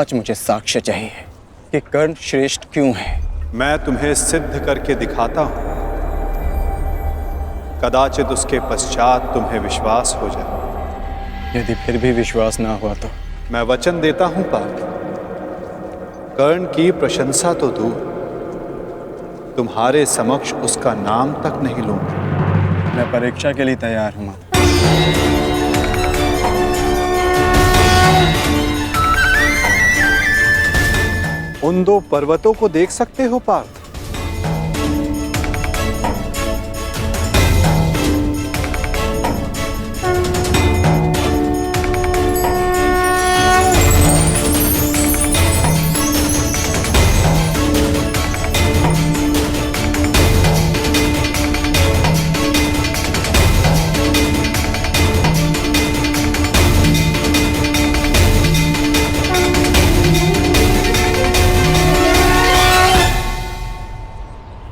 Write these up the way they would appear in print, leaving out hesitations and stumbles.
आज मुझे साक्ष्य चाहिए कि कर्ण श्रेष्ठ क्यों है। मैं तुम्हें सिद्ध करके दिखाता हूं, कदाचित उसके पश्चात तुम्हें विश्वास हो जाए। यदि फिर भी विश्वास ना हुआ तो मैं वचन देता हूं पार्थ, कर्ण की प्रशंसा तो दूर, तुम्हारे समक्ष उसका नाम तक नहीं लूंगा। मैं परीक्षा के लिए तैयार हूं। उन दो पर्वतों को देख सकते हो पार्थ?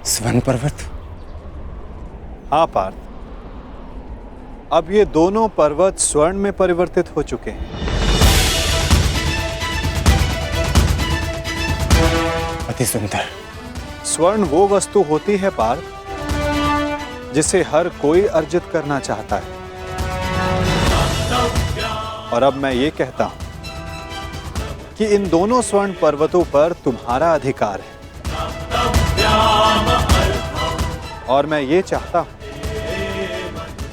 स्वर्ण पर्वत? हाँ पार्थ, अब ये दोनों पर्वत स्वर्ण में परिवर्तित हो चुके हैं। अति सुंदर। स्वर्ण वो वस्तु होती है पार्थ, जिसे हर कोई अर्जित करना चाहता है। और अब मैं ये कहता हूं कि इन दोनों स्वर्ण पर्वतों पर तुम्हारा अधिकार है। और मैं ये चाहता हूं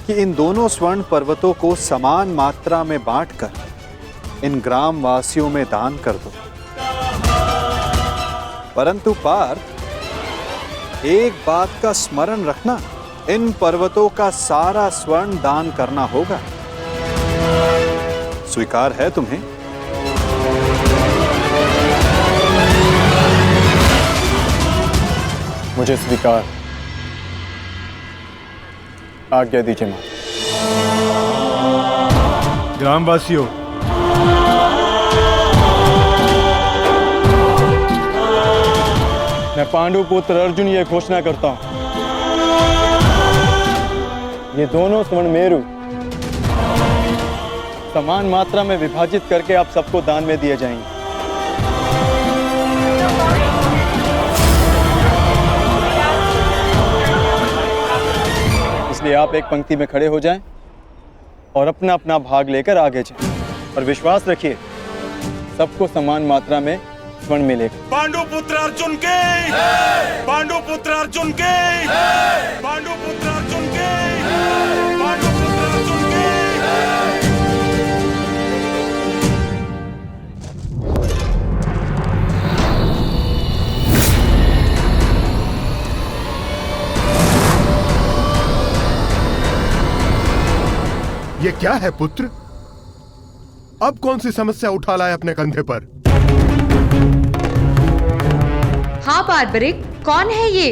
कि इन दोनों स्वर्ण पर्वतों को समान मात्रा में बांटकर इन ग्राम वासियों में दान कर दो। परंतु पार्थ, एक बात का स्मरण रखना, इन पर्वतों का सारा स्वर्ण दान करना होगा। स्वीकार है तुम्हें? मुझे स्वीकार। आज्ञा दीजिए मां। ग्रामवासियों, मैं पांडु पुत्र अर्जुन ये घोषणा करता हूं, ये दोनों स्वर्ण मेरु समान मात्रा में विभाजित करके आप सबको दान में दिए जाएंगे। इसलिए आप एक पंक्ति में खड़े हो जाएं और अपना अपना भाग लेकर आगे जाएं। और विश्वास रखिए, सबको समान मात्रा में स्वर्ण मिलेगा। पांडु पुत्र अर्जुन के, पांडु पुत्र अर्जुन के, पांडु पुत्र अर्जुन के, पांडु पुत्र अर्जुन के। ये क्या है पुत्र? अब कौन सी समस्या उठा लाए अपने कंधे पर? हाँ बार्बरिक, कौन है ये?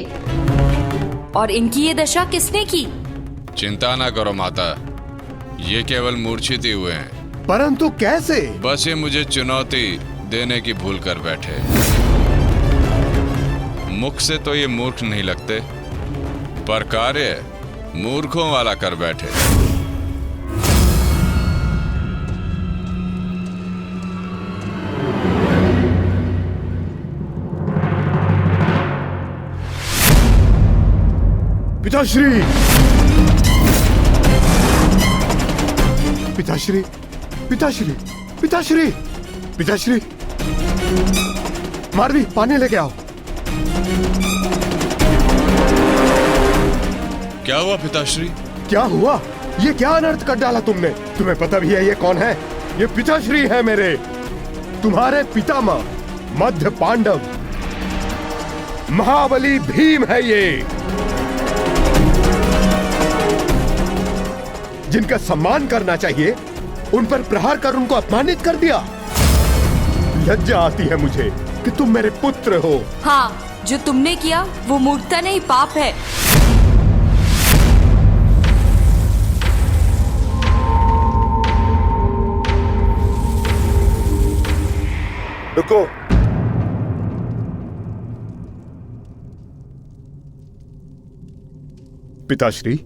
और इनकी ये दशा किसने की? चिंता ना करो माता, ये केवल मूर्छित ही हुए हैं। परंतु कैसे? बस ये मुझे चुनौती देने की भूल कर बैठे। मुख से तो ये मूर्ख नहीं लगते, पर कार्य मूर्खों वाला कर बैठे। पिताश्री! पिताश्री! पिताश्री! पिताश्री! पिताश्री! मारवी, पानी लेके आओ। क्या हुआ पिताश्री? क्या हुआ? ये क्या अनर्थ कर डाला तुमने? तुम्हें पता भी है ये कौन है? ये पिताश्री है मेरे, तुम्हारे पितामह मध्य पांडव महाबली भीम है ये, जिनका सम्मान करना चाहिए उन पर प्रहार कर उनको अपमानित कर दिया। लज्जा आती है मुझे कि तुम मेरे पुत्र हो। हाँ, जो तुमने किया वो मूर्खता नहीं, पाप है। रुको। पिताश्री,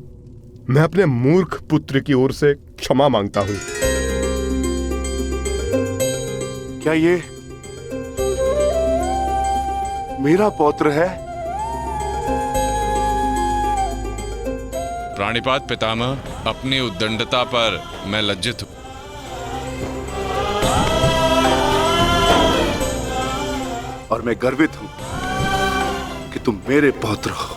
मैं अपने मूर्ख पुत्र की ओर से क्षमा मांगता हूं। क्या ये मेरा पौत्र है। प्राणिपात पितामह, अपनी उद्दंडता पर मैं लज्जित हूं। और मैं गर्वित हूं कि तुम मेरे पौत्र हो।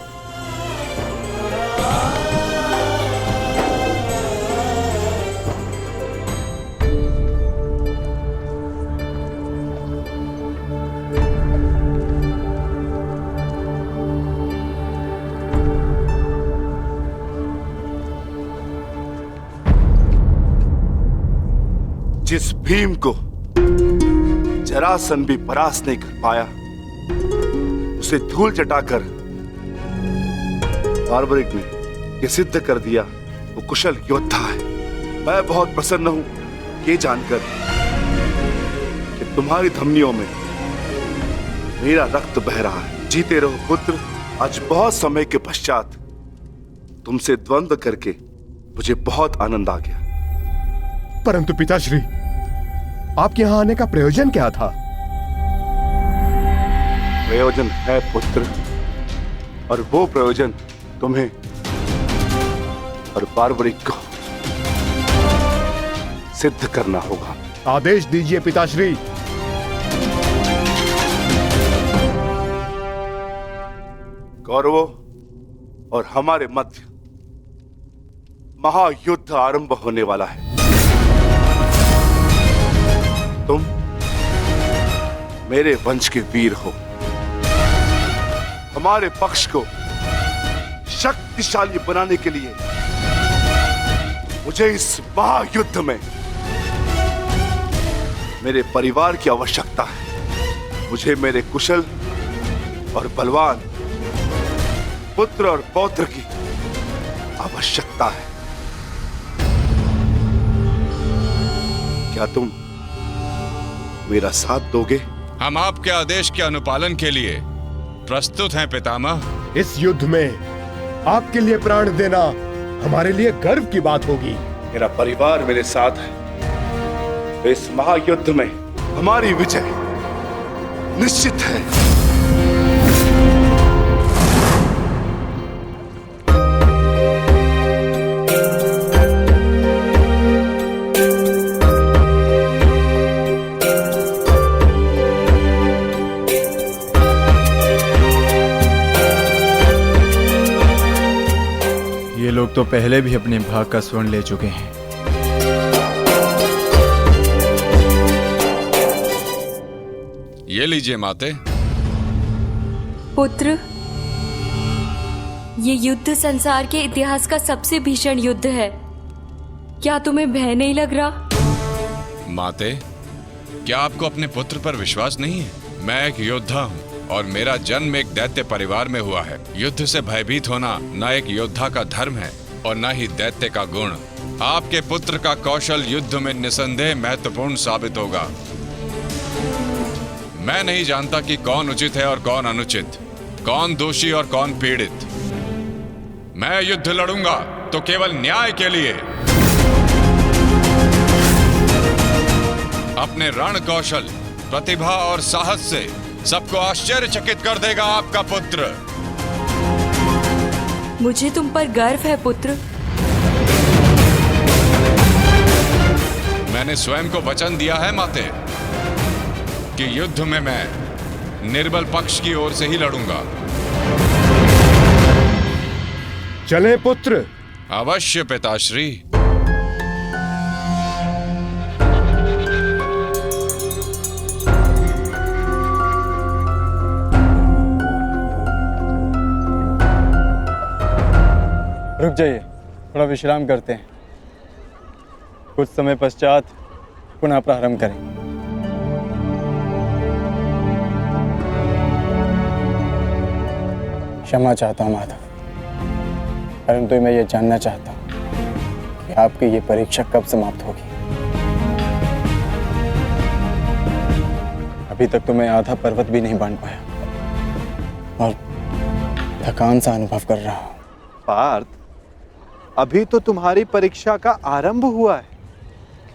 जिस भीम को जरासंध भी परास्त नहीं कर पाया, उसे धूल चटाकर बार्बरिक ने यह सिद्ध कर दिया वो कुशल योद्धा है। मैं बहुत प्रसन्न हूं ये जानकर कि तुम्हारी धमनियों में मेरा रक्त बह रहा है। जीते रहो पुत्र। आज बहुत समय के पश्चात तुमसे द्वंद्व करके मुझे बहुत आनंद आ गया। परंतु पिताश्री, आपके यहां आने का प्रयोजन क्या था? प्रयोजन है पुत्र, और वो प्रयोजन तुम्हें और बार्बरिक को सिद्ध करना होगा। आदेश दीजिए पिताश्री। कौरवों और हमारे मध्य महायुद्ध आरंभ होने वाला है। तुम मेरे वंश के वीर हो। हमारे पक्ष को शक्तिशाली बनाने के लिए मुझे इस महायुद्ध में मेरे परिवार की आवश्यकता है। मुझे मेरे कुशल और बलवान पुत्र और पौत्र की आवश्यकता है। क्या तुम मेरा साथ दोगे? हम आपके आदेश के अनुपालन के लिए प्रस्तुत हैं पितामह। इस युद्ध में आपके लिए प्राण देना हमारे लिए गर्व की बात होगी। मेरा परिवार मेरे साथ है, तो इस महायुद्ध में हमारी विजय निश्चित है। ये लोग तो पहले भी अपने भाग का स्वर्ण ले चुके हैं। ये लीजिए माते। पुत्र, ये युद्ध संसार के इतिहास का सबसे भीषण युद्ध है। क्या तुम्हें भय नहीं लग रहा? माते, क्या आपको अपने पुत्र पर विश्वास नहीं है? मैं एक योद्धा हूँ और मेरा जन्म एक दैत्य परिवार में हुआ है। युद्ध से भयभीत होना न एक योद्धा का धर्म है और न ही दैत्य का गुण। आपके पुत्र का कौशल युद्ध में निसंदेह महत्वपूर्ण साबित होगा। मैं नहीं जानता कि कौन उचित है और कौन अनुचित, कौन दोषी और कौन पीड़ित। मैं युद्ध लड़ूंगा तो केवल न्याय के लिए। अपने रण कौशल, प्रतिभा और साहस से सबको आश्चर्यचकित कर देगा आपका पुत्र। मुझे तुम पर गर्व है पुत्र। मैंने स्वयं को वचन दिया है माते कि युद्ध में मैं निर्बल पक्ष की ओर से ही लड़ूंगा। चलें पुत्र। अवश्य पिताश्री। रुक जाइए, थोड़ा विश्राम करते हैं। कुछ समय पश्चात पुनः प्रारंभ करेंगे। क्षमा चाहता हूँ माधव, परंतु मैं ये जानना चाहता हूँ कि आपकी ये परीक्षा कब समाप्त होगी। अभी तक तो मैं आधा पर्वत भी नहीं बांध पाया और थकान सा अनुभव कर रहा हूँ। पार्थ, अभी तो तुम्हारी परीक्षा का आरंभ हुआ है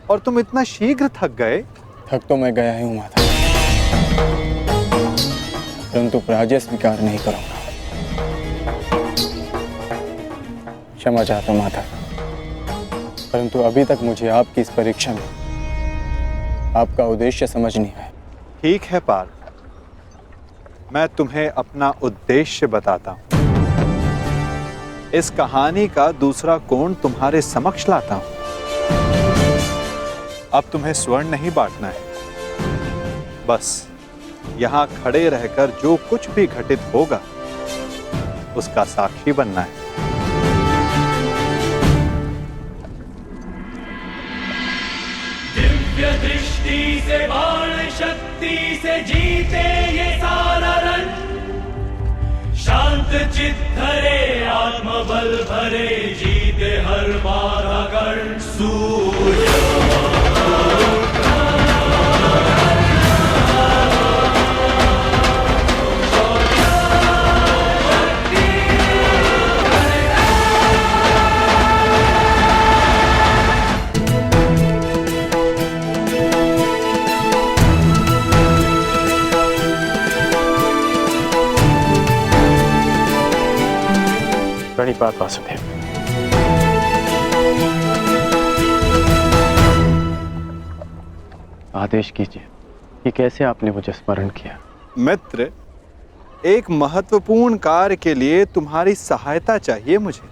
और तुम इतना शीघ्र थक गए। थक तो मैं गया ही हूँ माधव, परंतु पराजय स्वीकार नहीं करूंगा। क्षमा चाहता हूं माता, परंतु अभी तक मुझे आपकी इस परीक्षा में आपका उद्देश्य समझ नहीं आया। ठीक है पार्थ, मैं तुम्हें अपना उद्देश्य बताता हूं। इस कहानी का दूसरा कोण तुम्हारे समक्ष लाता हूं। अब तुम्हें स्वर्ण नहीं बांटना है, बस यहां खड़े रहकर जो कुछ भी घटित होगा उसका साक्षी बनना है। दिव्य दृष्टि से बाण शक्ति से जीते ये सारा रण, शांत चित्त धरे आत्मबल भरे जीते हर बाधा गण। सूर्य प्रणिपात वासुदेव। आदेश कीजिए कि कैसे आपने मुझे स्मरण किया। मित्र, एक महत्वपूर्ण कार्य के लिए तुम्हारी सहायता चाहिए मुझे।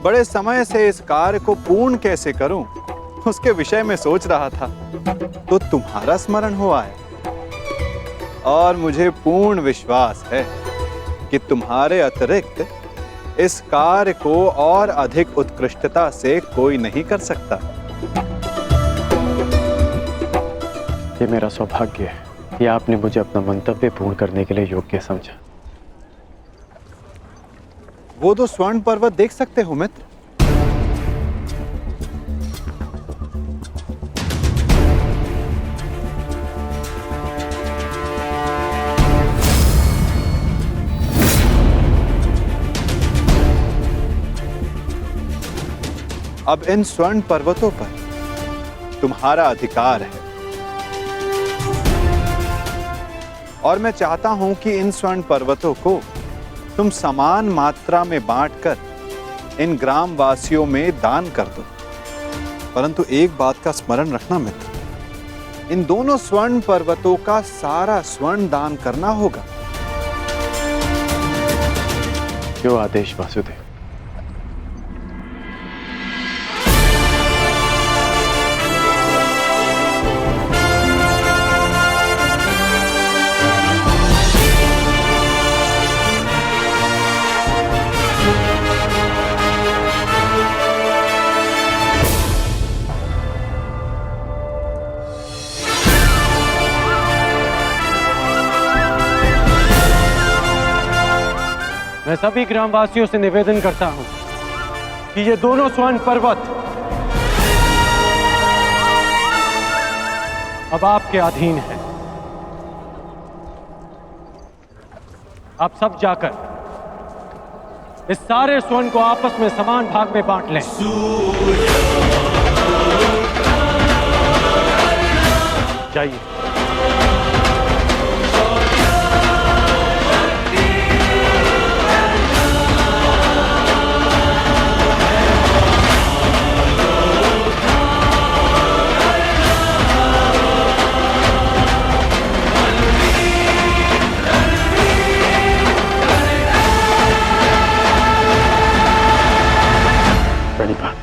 बड़े समय से इस कार्य को पूर्ण कैसे करूं, उसके विषय में सोच रहा था, तो तुम्हारा स्मरण हुआ है। और मुझे पूर्ण विश्वास है कि तुम्हारे अतिरिक्त इस कार्य को और अधिक उत्कृष्टता से कोई नहीं कर सकता। ये मेरा सौभाग्य है कि आपने मुझे अपना मंतव्य पूर्ण करने के लिए योग्य समझा। वो तो स्वर्ण पर्वत देख सकते हो मित्र। अब इन स्वर्ण पर्वतों पर तुम्हारा अधिकार है, और मैं चाहता हूं कि इन स्वर्ण पर्वतों को तुम समान मात्रा में बांटकर इन ग्राम वासियों में दान कर दो। परंतु एक बात का स्मरण रखना मित्र, इन दोनों स्वर्ण पर्वतों का सारा स्वर्ण दान करना होगा। जो आदेश वासुदेव। मैं सभी ग्रामवासियों से निवेदन करता हूं कि ये दोनों स्वर्ण पर्वत अब आपके अधीन है। आप सब जाकर इस सारे स्वर्ण को आपस में समान भाग में बांट लें। जाइए। प्रणिपात।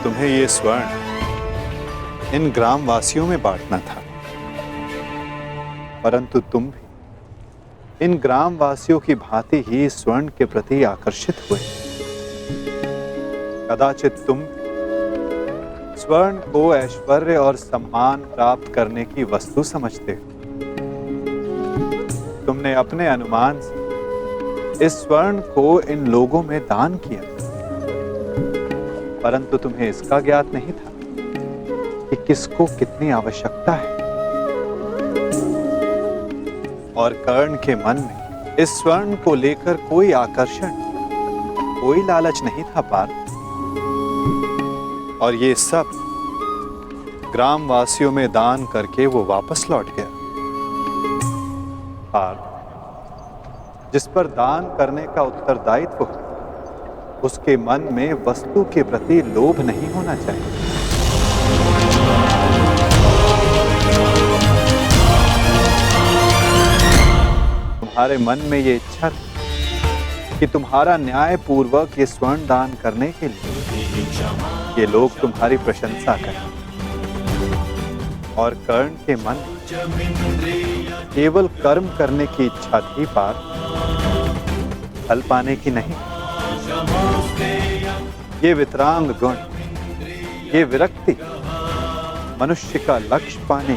तुम्हें ये स्वर्ण इन ग्राम वासियों में बांटना था, परंतु तुम भी इन ग्राम वासियों की भांति ही स्वर्ण के प्रति आकर्षित हुए। कदाचित तुम स्वर्ण को ऐश्वर्य और सम्मान प्राप्त करने की वस्तु समझते हो। तुमने अपने अनुमान से इस स्वर्ण को इन लोगों में दान किया, परंतु तुम्हें इसका ज्ञात नहीं था कि किसको कितनी आवश्यकता है। और कर्ण के मन में इस स्वर्ण को लेकर कोई आकर्षण, कोई लालच नहीं था पार्थ। और ये सब ग्रामवासियों में दान करके वो वापस लौट गया। पार्थ, जिस पर दान करने का उत्तरदायित्व हो, उसके मन में वस्तु के प्रति लोभ नहीं होना चाहिए। तुम्हारे मन में ये इच्छा थी कि तुम्हारा न्याय पूर्वक ये स्वर्ण दान करने के लिए ये लोग तुम्हारी प्रशंसा करें। और कर्ण के मन में केवल कर्म करने की इच्छा थी पार्थ, फल पाने की नहीं। ये वितरांग गुण, ये विरक्ति मनुष्य का लक्ष्य पाने,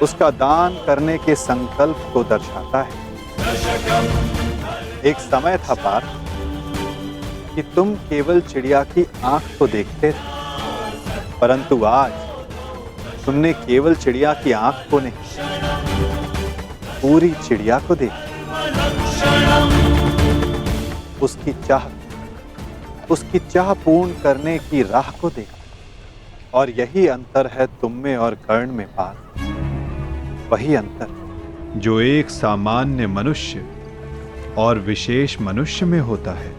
उसका दान करने के संकल्प को दर्शाता है। एक समय था पार्थ कि तुम केवल चिड़िया की आंख को देखते थे, परंतु आज तुमने केवल चिड़िया की आंख को नहीं, पूरी चिड़िया को देखा। उसकी चाह पूर्ण करने की राह को देखा। और यही अंतर है तुम में और कर्ण में पार्थ। वही अंतर जो एक सामान्य मनुष्य और विशेष मनुष्य में होता है।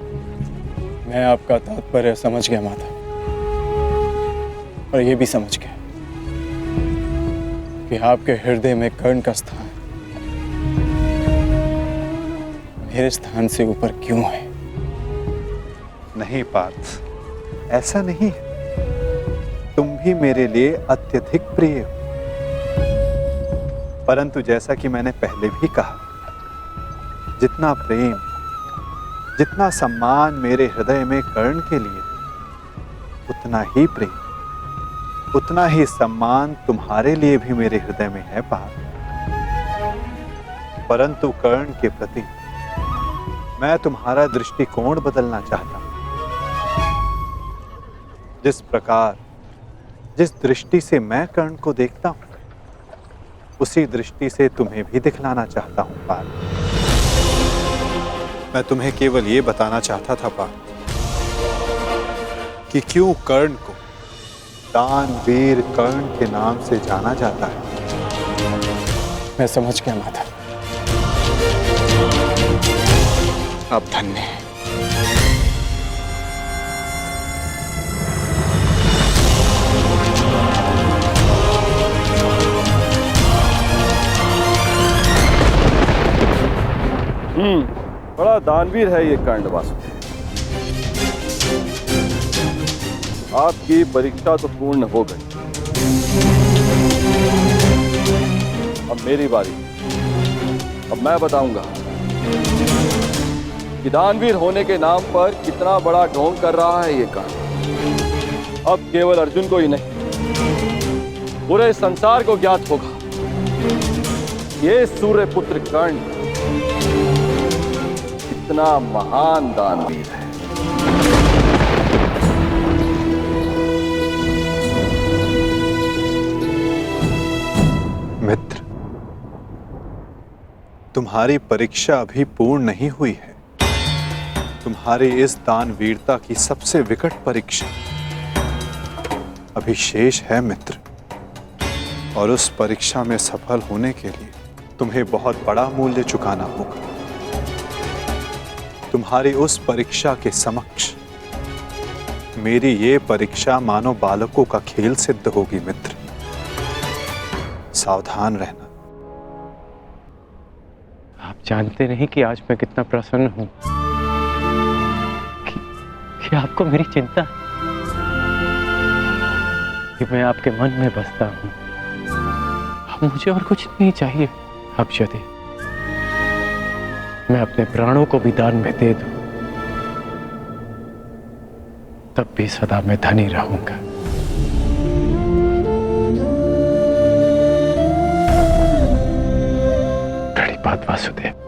मैं आपका तात्पर्य समझ गया माता, और ये भी समझ गया कि आपके हृदय में कर्ण का स्थान मेरे स्थान से ऊपर क्यों है। नहीं पार्थ, ऐसा नहीं है। तुम भी मेरे लिए अत्यधिक प्रिय हो, परंतु जैसा कि मैंने पहले भी कहा, जितना प्रेम, जितना सम्मान मेरे हृदय में कर्ण के लिए, उतना ही प्रेम, उतना ही सम्मान तुम्हारे लिए भी मेरे हृदय में है पार्थ। परंतु कर्ण के प्रति मैं तुम्हारा दृष्टिकोण बदलना चाहता हूं। जिस प्रकार, जिस दृष्टि से मैं कर्ण को देखता हूं, उसी दृष्टि से तुम्हें भी दिखलाना चाहता हूं पार्थ। मैं तुम्हें केवल ये बताना चाहता था पार्थ कि क्यों कर्ण को दानवीर कर्ण के नाम से जाना जाता है। मैं समझ गया माता, आप धन्य हैं। बड़ा दानवीर है ये कर्ण वासुदेव। आपकी परीक्षा तो पूर्ण हो गई, अब मेरी बारी। अब मैं बताऊंगा कि दानवीर होने के नाम पर कितना बड़ा ढोंग कर रहा है ये कर्ण। अब केवल अर्जुन को ही नहीं, पूरे संसार को ज्ञात होगा ये सूर्यपुत्र कर्ण कितना महान दानवीर है। मित्र, तुम्हारी परीक्षा अभी पूर्ण नहीं हुई है। तुम्हारी इस दानवीरता की सबसे विकट परीक्षा अभी शेष है मित्र। और उस परीक्षा में सफल होने के लिए तुम्हें बहुत बड़ा मूल्य चुकाना होगा। तुम्हारी उस परीक्षा के समक्ष मेरी ये परीक्षा मानो बालकों का खेल सिद्ध होगी मित्र। सावधान रहना। आप जानते नहीं कि आज मैं कितना प्रसन्न हूं कि आपको मेरी चिंता है, कि मैं आपके मन में बसता हूं। अब मुझे और कुछ नहीं चाहिए। अब यदि मैं अपने प्राणों को भी दान में दे दूं, तब भी सदा मैं धनी रहूंगा। बड़ी बात वासुदेव।